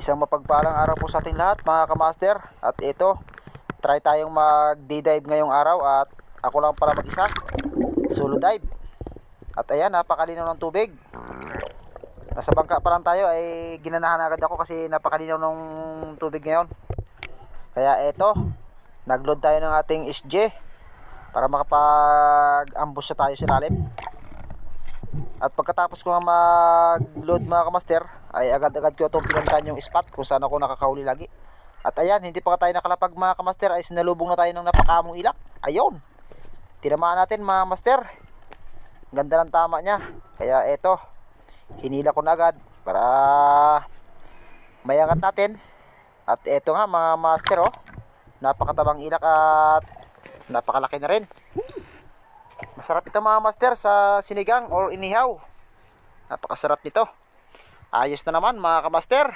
Isang mapagpalang araw po sa ating lahat mga kamaster. At ito, try tayong mag-dive ngayong araw at ako lang pala mag-isa. Solo dive. At ayan, napakalinaw ng tubig. Nasa bangka pa lang tayo ay ginanahan agad ako kasi napakalinaw ng tubig ngayon. Kaya ito, nag-load tayo ng ating SJ para makapag-ambush tayo sa ilalim. At pagkatapos ko nga mag-load mga kamaster, ay agad-agad ko itong pinuntahan yung spot kung saan ako nakakahuli lagi. At ayan, hindi pa tayo nakalapag mga kamaster, ay sinalubong na tayo ng napakamong ilak. Ayun, tinamaan natin mga master. Ganda ng tama niya. Kaya eto, hinila ko na agad para mayangat natin. At eto nga mga master, oh, napakatabang ilak at napakalaki na rin. Masarap ito mga master sa sinigang or inihaw. Napakasarap nito. Ayos na naman mga kamaster.